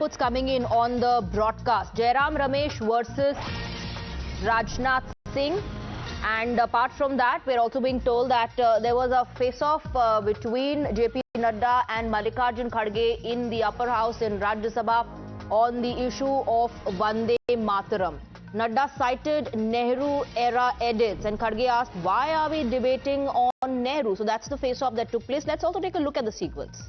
inputs coming in on the broadcast. Jairam Ramesh versus Rajnath Singh. And apart from that, we're also being told that there was a face-off between JP Nadda and Mallikarjun Kharge in the upper house in Rajya Sabha on the issue of Vande Mataram. Nadda cited Nehru-era edits and Kharge asked, why are we debating on Nehru? So that's the face-off that took place. Let's also take a look at the sequence.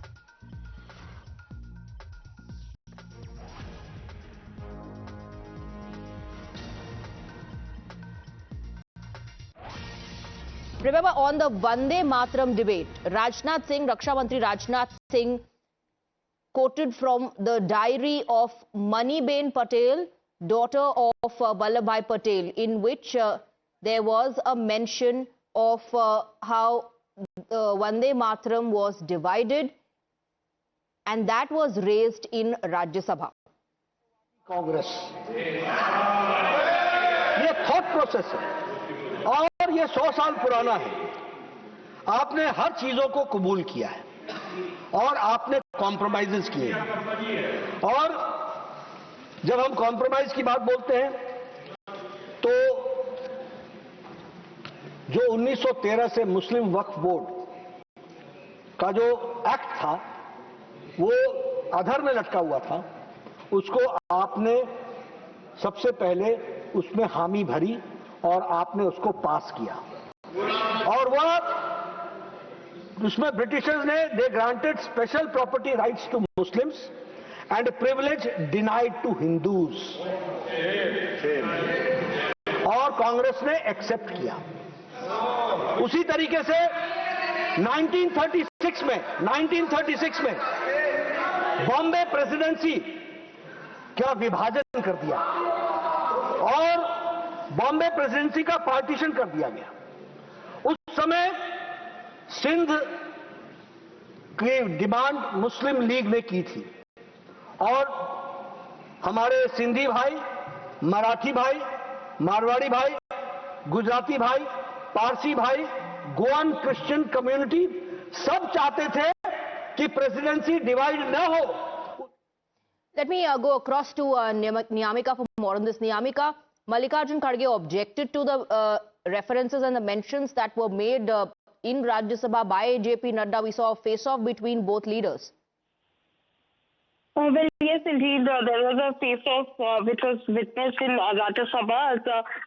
Remember, on the Vande Mataram debate, Rajnath Singh, Raksha Mantri Rajnath Singh quoted from the diary of Maniben Patel, daughter of Vallabhbhai Patel, in which there was a mention of how Vande Mataram was divided, and that was raised in Rajya Sabha. Congress ये thought process है और ये 100 साल पुराना है। आपने हर चीजों को कबूल किया है और आपने कॉम्प्रोमाइजेस किए हैं। और जब हम कॉम्प्रोमाइज की बात बोलते हैं तो जो 1913 से मुस्लिम वक्फ बोर्ड का जो एक्ट था वो अधर में लटका हुआ था, उसको आपने सबसे पहले उसमें हामी भरी और आपने उसको पास किया। और वह उसमें ब्रिटिशर्स ने they granted special property rights to Muslims and privilege denied to Hindus, और कांग्रेस ने एक्सेप्ट किया। उसी तरीके से 1936 में बॉम्बे प्रेसिडेंसी का विभाजन कर दिया और बॉम्बे प्रेसिडेंसी का पार्टीशन कर दिया गया। उस समय सिंध की डिमांड मुस्लिम लीग ने की थी और हमारे सिंधी भाई, मराठी भाई, मारवाड़ी भाई, गुजराती भाई, पारसी भाई, गोवन क्रिश्चियन कम्युनिटी सब चाहते थे कि प्रेसिडेंसी डिवाइड न हो। Let me go across to Niyamika for more on this. Niyamika, Mallikarjun Kharge objected to the references and the mentions that were made in Rajya Sabha by JP Nadda. We saw a face-off between both leaders. Well, yes, indeed. There was a face-off which was witnessed in Rajya Sabha as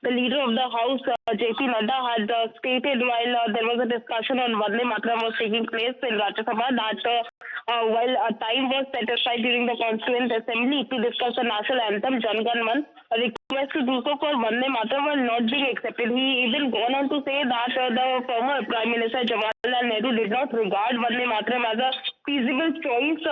the leader of the House, JP Nadda, had stated while there was a discussion on Vande Mataram was taking place in Rajya Sabha that while time was set aside during the Constituent Assembly to discuss the national anthem, Jan Gan Man, a request to do so for Vande Mataram was not being accepted. He even gone on to say that the former Prime Minister Jawaharlal Nehru did not regard Vande Mataram as a feasible choice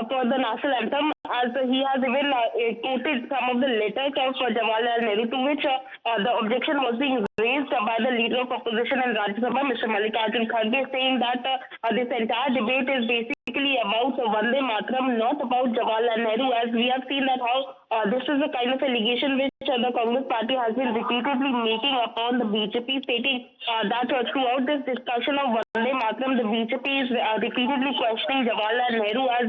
for the national anthem, as he has even quoted some of the letters of Jawaharlal Nehru, to which the objection was being raised by the leader of opposition in Rajya Sabha, Mr. Mallikarjun Kharge, saying that this entire debate is basically about Vande Mataram, not about Jawaharlal Nehru, as we have seen that how this is the kind of allegation which the Congress party has been repeatedly making upon the BJP, stating that throughout this discussion of Vande Mataram, the BJP is repeatedly questioning Jawaharlal Nehru as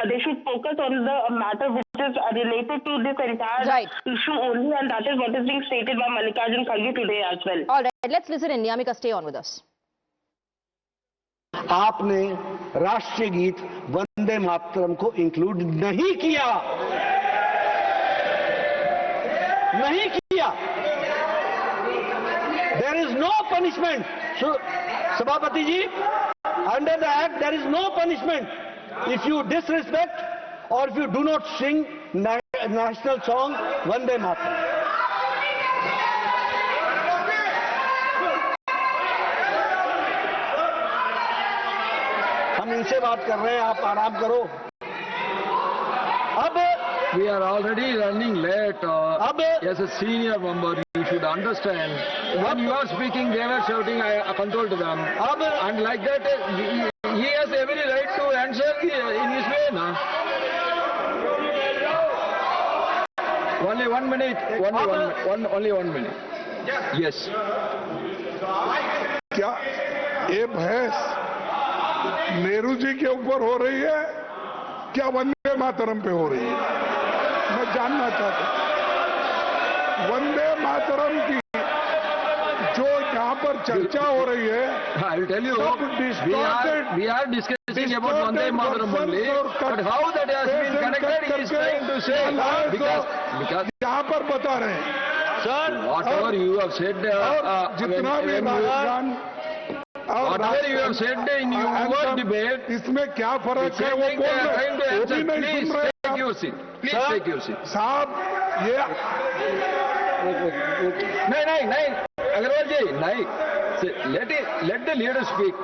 they should focus on the matter which is related to this entire issue only, and that is what is being stated by Mallikarjun Kharge today as well. All right, let's listen in. Niyamika, stay on with us. आपने राष्ट्रीय गीत वंदे मातरम को include नहीं किया, There is no punishment. So, Sabhapati ji, under the act there is no punishment if you disrespect or if you do not sing national song Vande Mataram. हम इनसे बात कर रहे हैं, आप आराम करो। अब we are already running late. As a senior member, you should understand. When you are speaking, they were shouting, I controlled them. And like that, he has every right to answer in his way, na? Only 1 minute. Only 1 minute. Yes. क्या ये बहस नेहरू जी के ऊपर हो रही है? क्या वंदे वंदे मातरम पे हो रही है। मैं जानना चाहता हूं वंदे मातरम की जो यहाँ पर चर्चा हो रही है, I will tell you, सब we are discussing about Vande Mataram only, but how that has been connected, he is trying to say, because यहाँ पर बता रहे हैं whatever you have said, जितना भी Rajasthan whatever you have said in your debate, इसमें क्या फर्क है वो बोल रहे हैं, वो भी नहीं please सुन रहे take your seat. Please take your seat. साहब ये नहीं, अग्रवाल जी, नहीं. Let the leader speak.